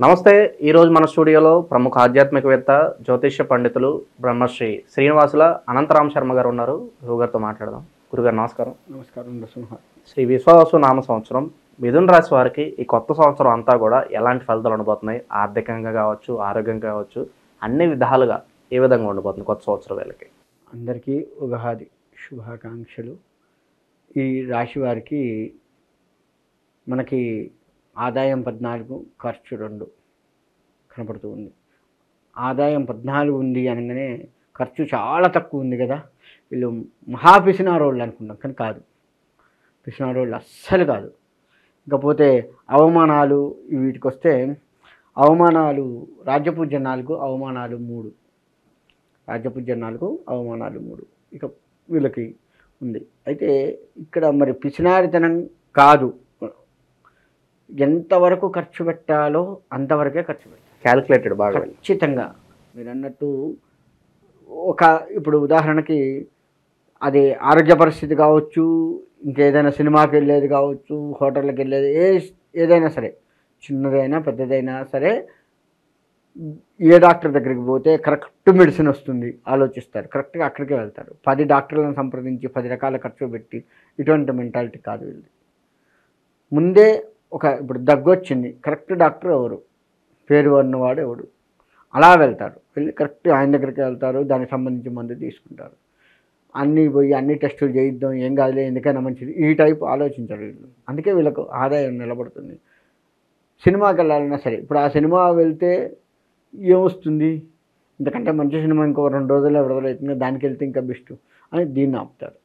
నమస్తే. ఈరోజు మన స్టూడియోలో ప్రముఖ ఆధ్యాత్మికవేత్త, జ్యోతిష్య పండితులు బ్రహ్మశ్రీ శ్రీనివాసుల అనంతరామ శర్మ గారు ఉన్నారు. గురుగారితో మాట్లాడదాం. గురుగారు నమస్కారం. నమస్కారం నరసింహ. శ్రీ విశ్వావసు నామ సంవత్సరం మిథున రాశి వారికి ఈ కొత్త సంవత్సరం అంతా కూడా ఎలాంటి ఫలితాలు ఉండబోతున్నాయి? ఆర్థికంగా కావచ్చు, ఆరోగ్యంగా కావచ్చు, అన్ని విధాలుగా ఏ విధంగా ఉండబోతుంది కొత్త సంవత్సరం వేళకి? అందరికీ ఉగాది శుభాకాంక్షలు. ఈ రాశి వారికి మనకి ఆదాయం 14, ఖర్చు 2 కనపడుతూ ఉంది. ఆదాయం 14 ఉంది అనగానే ఖర్చు చాలా తక్కువ ఉంది కదా, వీళ్ళు మహా పిసినారోళ్ళు అనుకుంటాం, కానీ కాదు. పిసినారోళ్ళు అస్సలు కాదు. ఇకపోతే అవమానాలు వీటికి వస్తే, అవమానాలు రాజ్యపూజ్యం 4, అవమానాలు 3. రాజ్యపూజ్యం 4, అవమానాలు 3 ఇక వీళ్ళకి ఉంది. అయితే ఇక్కడ మరి పిసినారితనం కాదు, ఎంతవరకు ఖర్చు పెట్టాలో అంతవరకే ఖర్చు పెట్టాలి. క్యాలిక్యులేటెడ్ బాగా. ఖచ్చితంగా మీరు అన్నట్టు ఇప్పుడు ఉదాహరణకి అది ఆరోగ్య పరిస్థితి కావచ్చు, ఇంకేదైనా సినిమాకి వెళ్ళేది కావచ్చు, హోటల్కి వెళ్ళేది, ఏదైనా సరే, చిన్నదైనా పెద్దదైనా సరే, ఏ డాక్టర్ దగ్గరికి పోతే కరెక్ట్ మెడిసిన్ వస్తుంది ఆలోచిస్తారు, కరెక్ట్గా అక్కడికే వెళ్తారు. 10 డాక్టర్లను సంప్రదించి 10 రకాల ఖర్చు పెట్టి ఇటువంటి మెంటాలిటీ కాదు వీళ్ళది. ముందే ఇప్పుడు దగ్గు వచ్చింది, కరెక్ట్ డాక్టర్ ఎవరు, పేరు ఉన్నవాడు ఎవడు, అలా వెళ్తారు. వెళ్ళి కరెక్ట్ ఆయన దగ్గరికి వెళ్తారు, దానికి సంబంధించి మందు తీసుకుంటారు. అన్నీ పోయి అన్ని టెస్టులు చేయిద్దాం, ఏం కాదులే, ఎందుకైనా మంచిది, ఈ టైపు ఆలోచించారు వీళ్ళు. అందుకే వీళ్ళకు ఆదాయం నిలబడుతుంది. సినిమాకి వెళ్ళాలన్నా సరే, ఇప్పుడు ఆ సినిమా వెళ్తే ఏమొస్తుంది, ఎందుకంటే మంచి సినిమా ఇంకో 2 రోజుల్లో విడుదలవుతుంది, దానికి వెళ్తే ఇంకా బెస్ట్ అని దీన్ని ఆపుతారు.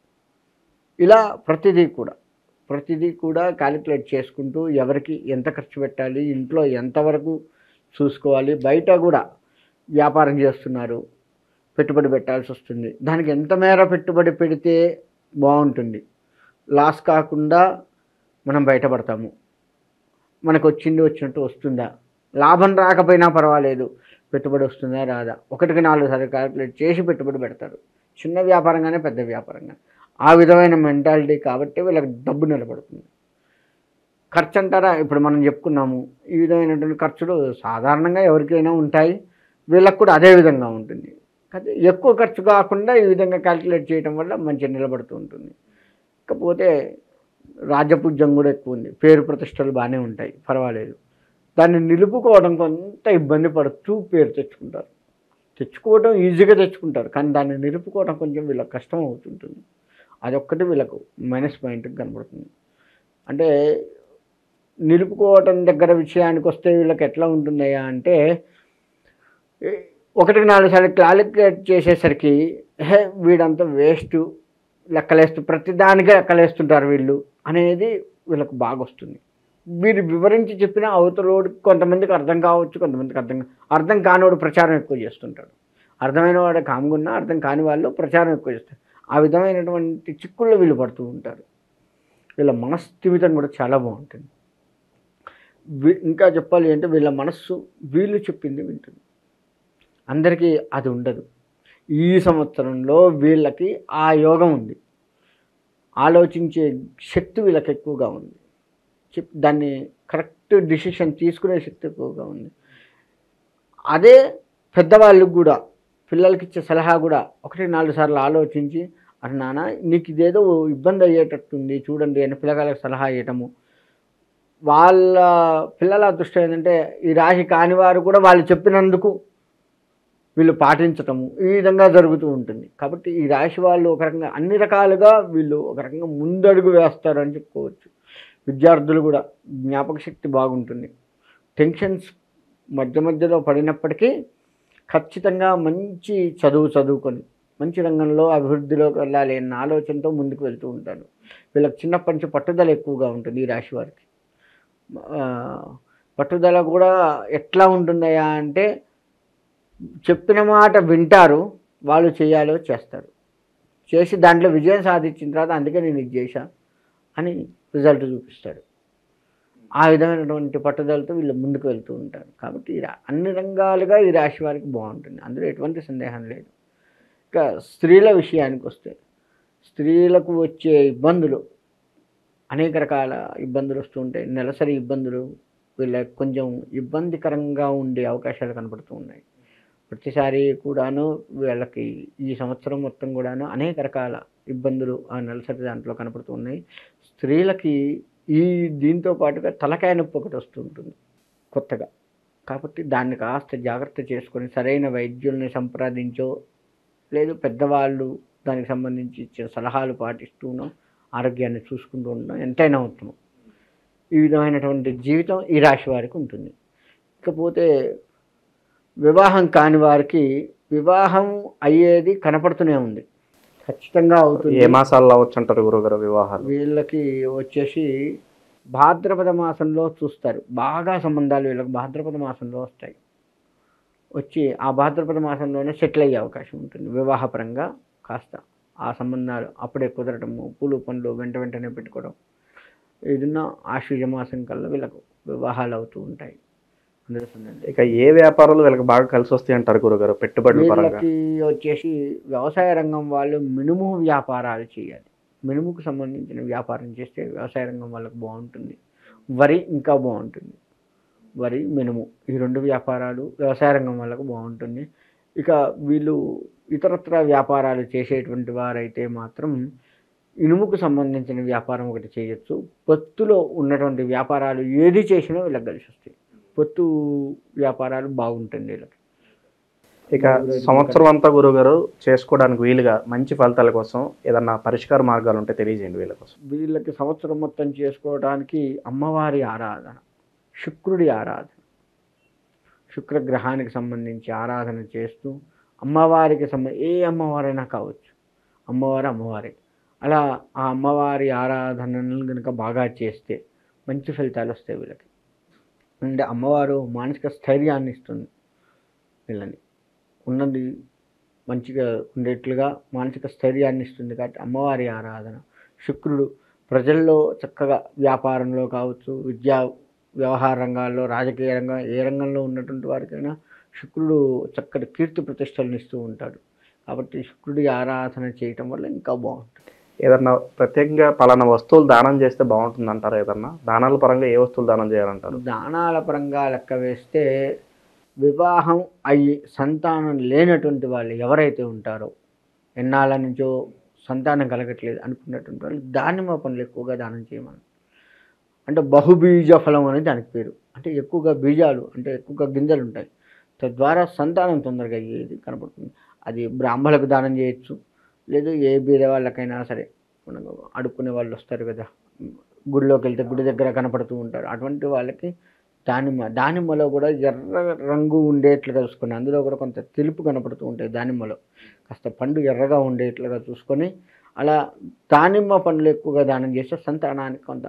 ఇలా ప్రతిదీ కూడా క్యాలిక్యులేట్ చేసుకుంటూ ఎవరికి ఎంత ఖర్చు పెట్టాలి, ఇంట్లో ఎంతవరకు చూసుకోవాలి, బయట కూడా వ్యాపారం చేస్తున్నారు, పెట్టుబడి పెట్టాల్సి వస్తుంది, దానికి ఎంత మేర పెట్టుబడి పెడితే బాగుంటుంది, లాస్ కాకుండా మనం బయటపడతాము, మనకు వచ్చినట్టు వస్తుందా, లాభం రాకపోయినా పర్వాలేదు, పెట్టుబడి వస్తుందా రాదా, 1కి 4 సార్లు క్యాలిక్యులేట్ చేసి పెట్టుబడి పెడతారు. చిన్న వ్యాపారం కానీ పెద్ద వ్యాపారం కానీ ఆ విధమైన మెంటాలిటీ కాబట్టి వీళ్ళకి డబ్బు నిలబడుతుంది. ఖర్చు అంటారా, ఇప్పుడు మనం చెప్పుకున్నాము, ఈ విధమైనటువంటి ఖర్చులు సాధారణంగా ఎవరికైనా ఉంటాయి, వీళ్ళకు కూడా అదే విధంగా ఉంటుంది. కానీ ఎక్కువ ఖర్చు కాకుండా ఈ విధంగా క్యాలిక్యులేట్ చేయడం వల్ల మంచిగా నిలబడుతూ ఉంటుంది. ఇకపోతే రాజ్యపూజ్యం కూడా ఎక్కువ ఉంది, పేరు ప్రతిష్టలు బాగానే ఉంటాయి, పర్వాలేదు. దాన్ని నిలుపుకోవడం కొంత ఇబ్బంది పడుతూ పేరు తెచ్చుకోవడం ఈజీగా తెచ్చుకుంటారు, కానీ దాన్ని నిలుపుకోవడం కొంచెం వీళ్ళకి కష్టం అవుతుంటుంది. అదొక్కటి వీళ్ళకు మైనస్ పాయింట్ కనబడుతుంది. అంటే నిలుపుకోవటం దగ్గర విషయానికి వస్తే వీళ్ళకి ఎట్లా ఉంటుందయ్యా అంటే, 1కి 4 సార్లు క్యాలిక్యులేట్ చేసేసరికి వీడంతా వేస్ట్, లెక్కలేస్తూ ప్రతిదానికే లెక్కలేస్తుంటారు వీళ్ళు అనేది వీళ్ళకు బాగా వస్తుంది. వీరు వివరించి చెప్పిన అవతలోడు కొంతమందికి అర్థం కావచ్చు, కొంతమందికి అర్థం కానివాడు ప్రచారం ఎక్కువ చేస్తుంటాడు. అర్థమైన వాడు కామ్గున్నా అర్థం కాని వాళ్ళు ప్రచారం ఎక్కువ చేస్తారు. ఆ విధమైనటువంటి చిక్కుల్లో వీళ్ళు పడుతూ ఉంటారు. వీళ్ళ మనస్థిమితం కూడా చాలా బాగుంటుంది. ఇంకా చెప్పాలి అంటే వీళ్ళ మనస్సు వీళ్ళు చెప్పింది వింటుంది. అందరికీ అది ఉండదు. ఈ సంవత్సరంలో వీళ్ళకి ఆ యోగం ఉంది, ఆలోచించే శక్తి వీళ్ళకి ఎక్కువగా ఉంది, దాన్ని కరెక్ట్ డిసిషన్ తీసుకునే శక్తి ఎక్కువగా ఉంది. అదే పెద్దవాళ్ళకు కూడా, పిల్లలకి ఇచ్చే సలహా కూడా 1కి 4 సార్లు ఆలోచించి, అరే నాన్న నీకు ఇదేదో ఇబ్బంది అయ్యేటట్టుంది చూడండి అని పిల్లగాళ్ళకి సలహా ఇవ్వటము. వాళ్ళ పిల్లల అదృష్టం ఏంటంటే ఈ రాశి కాని వారు కూడా వాళ్ళు చెప్పినందుకు వీళ్ళు పాటించటము, ఈ విధంగా జరుగుతూ ఉంటుంది. కాబట్టి ఈ రాశి వాళ్ళు ఒక రకంగా అన్ని రకాలుగా వీళ్ళు ఒక రకంగా ముందడుగు వేస్తారు అని చెప్పుకోవచ్చు. విద్యార్థులు కూడా జ్ఞాపక శక్తి బాగుంటుంది. టెన్షన్స్ మధ్యలో పడినప్పటికీ ఖచ్చితంగా మంచి చదువుకొని మంచి రంగంలో అభివృద్ధిలోకి వెళ్ళాలి అన్న ఆలోచనతో ముందుకు వెళ్తూ ఉంటారు. వీళ్ళకి చిన్నప్పటి నుంచి పట్టుదల ఎక్కువగా ఉంటుంది. ఈ రాశి వారికి పట్టుదల కూడా ఎట్లా ఉంటుందయ్యా అంటే, చెప్పిన మాట వింటారు, వాళ్ళు చేయాలో చేస్తారు, చేసి దాంట్లో విజయం సాధించిన తర్వాత అందుకే నేను ఇది చేశా అని రిజల్ట్ చూపిస్తాడు. ఆ విధమైనటువంటి పట్టుదలతో వీళ్ళు ముందుకు వెళ్తూ ఉంటారు. కాబట్టి అన్ని రంగాలుగా ఈ రాశి వారికి బాగుంటుంది, అందులో ఎటువంటి సందేహం లేదు. ఇక స్త్రీల విషయానికి వస్తే, స్త్రీలకు వచ్చే ఇబ్బందులు అనేక రకాల ఇబ్బందులు వస్తూ ఉంటాయి. నెలసరి ఇబ్బందులు, వీళ్ళకి కొంచెం ఇబ్బందికరంగా ఉండే అవకాశాలు కనపడుతూ ఉన్నాయి. ప్రతిసారి కూడాను వీళ్ళకి ఈ సంవత్సరం మొత్తం కూడాను అనేక రకాల ఇబ్బందులు ఆ నెలసరి దాంట్లో కనపడుతూ ఉన్నాయి. స్త్రీలకి ఈ దీంతో పాటుగా తలకాయ నొప్పి ఒకటి వస్తూ ఉంటుంది కొత్తగా. కాబట్టి దాన్ని కాస్త జాగ్రత్త చేసుకొని సరైన వైద్యుల్ని సంప్రదించో లేదు పెద్దవాళ్ళు దానికి సంబంధించి ఇచ్చిన సలహాలు పాటిస్తూనో ఆరోగ్యాన్ని చూసుకుంటూ ఉండడం ఎంతైనా ఉత్తమం. ఈ విధమైనటువంటి జీవితం ఈ రాశి వారికి ఉంటుంది. ఇకపోతే వివాహం కాని వారికి వివాహం అయ్యేది కనపడుతూనే ఉంది, ఖచ్చితంగా అవుతుంది. ఏ మాసాల్లో అవ్వచ్చు అంటారు గురుగారు వివాహాలు? వీళ్ళకి వచ్చేసి భాద్రపద మాసంలో చూస్తారు. బాగా సంబంధాలు వీళ్ళకి భాద్రపద మాసంలో వస్తాయి. వచ్చి ఆ భాద్రపద మాసంలోనే సెటిల్ అయ్యే అవకాశం ఉంటుంది. వివాహపరంగా కాస్త ఆ సంబంధాలు అప్పుడే కుదరటము, పూలు పండ్లు వెంటనే పెట్టుకోవడం, ఏదన్నా ఆశ్వీజ మాసం కల్లా వీళ్ళకు వివాహాలు అవుతూ ఉంటాయి. ఇక ఏ వ్యాపారాలు వీళ్ళకి బాగా కలిసి వస్తాయి అంటారు గురుగారు పెట్టుబడుల పరంగా? వీళ్ళకి వచ్చేసి వ్యవసాయ రంగం వాళ్ళు మినుము వ్యాపారాలు చేయాలి. మినుముకు సంబంధించిన వ్యాపారం చేస్తే వ్యవసాయ రంగం వాళ్ళకి బాగుంటుంది. వరి ఇంకా బాగుంటుంది. వరి, మినుము ఈ రెండు వ్యాపారాలు వ్యవసాయ రంగం వాళ్ళకు బాగుంటుంది. ఇక వీళ్ళు ఇతరత్ర వ్యాపారాలు చేసేటువంటి వారైతే మాత్రం ఇనుముకు సంబంధించిన వ్యాపారం ఒకటి చేయొచ్చు. పొత్తులో ఉన్నటువంటి వ్యాపారాలు ఏది చేసినా వీళ్ళకి కలిసి వస్తాయి. పొత్తు వ్యాపారాలు బాగుంటుంది వీళ్ళకి. ఇక సంవత్సరం అంతా గురుగారు చేసుకోవడానికి వీలుగా మంచి ఫలితాల కోసం ఏదన్నా పరిష్కార మార్గాలు ఉంటే తెలియజేయండి వీళ్ళ కోసం. వీళ్ళకి సంవత్సరం మొత్తం చేసుకోవడానికి అమ్మవారి ఆరాధన, శుక్రుడి ఆరాధన, శుక్రగ్రహానికి సంబంధించి ఆరాధన చేస్తూ అమ్మవారికి ఏ అమ్మవారైనా కావచ్చు, అమ్మవారే అలా ఆ అమ్మవారి ఆరాధనలు కనుక బాగా చేస్తే మంచి ఫలితాలు వస్తాయి వీళ్ళకి. అంటే అమ్మవారు మానసిక స్థైర్యాన్ని ఇస్తుంది. వీళ్ళని ఉన్నది మంచిగా ఉండేట్లుగా మానసిక స్థైర్యాన్ని ఇస్తుంది. కాబట్టి అమ్మవారి ఆరాధన, శుక్రుడు ప్రజల్లో చక్కగా వ్యాపారంలో కావచ్చు, విద్యా వ్యవహార రంగాల్లో, రాజకీయ రంగం ఏ రంగంలో ఉన్నటువంటి వారికైనా శుక్రుడు చక్కటి కీర్తి ప్రతిష్టలను ఇస్తూ ఉంటాడు. కాబట్టి శుక్రుడి ఆరాధన చేయటం వల్ల ఇంకా బాగుంటుంది. ఏదన్నా ప్రత్యేకంగా పలానా వస్తువులు దానం చేస్తే బాగుంటుంది అంటారు? ఏదన్నా దానాల పరంగా ఏ వస్తువులు దానం చేయాలంటారు? దానాల పరంగా లెక్క వేస్తే వివాహం అయ్యి సంతానం లేనటువంటి వాళ్ళు ఎవరైతే ఉంటారో, ఎన్నాళ్ళ నుంచో సంతానం కలగట్లేదు అనుకున్నటువంటి వాళ్ళు దానిమ్మ పండ్లు ఎక్కువగా దానం చేయమని. అంటే బహుబీజ ఫలం అనేది దానికి పేరు. అంటే ఎక్కువగా బీజాలు, అంటే ఎక్కువగా గింజలు ఉంటాయి. తద్వారా సంతానం తొందరగా అయ్యేది కనపడుతుంది. అది బ్రాహ్మణులకు దానం చేయొచ్చు, లేదు ఏ బీద వాళ్ళకైనా సరే. మనకు అడుక్కునే వాళ్ళు వస్తారు కదా, గుడిలోకి వెళ్తే గుడి దగ్గర కనపడుతూ ఉంటారు. అటువంటి వాళ్ళకి దానిమ్మలో కూడా ఎర్ర రంగు ఉండేట్లుగా చూసుకొని, అందులో కూడా కొంత తెలుపు కనపడుతూ ఉంటాయి. దానిమ్మలో కాస్త పండు ఎర్రగా ఉండేట్లుగా చూసుకొని అలా దానిమ్మ పండ్లు ఎక్కువగా దానం చేస్తే సంతానానికి కొంత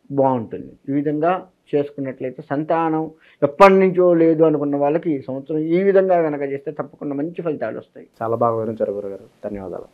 బాగుంటుంది. ఈ విధంగా చేసుకున్నట్లయితే సంతానం ఎప్పటి నుంచో లేదు అనుకున్న వాళ్ళకి ఈ సంవత్సరం ఈ విధంగా కనుక చేస్తే తప్పకుండా మంచి ఫలితాలు వస్తాయి. చాలా బాగా వివరించారు గురుగారు, ధన్యవాదాలు.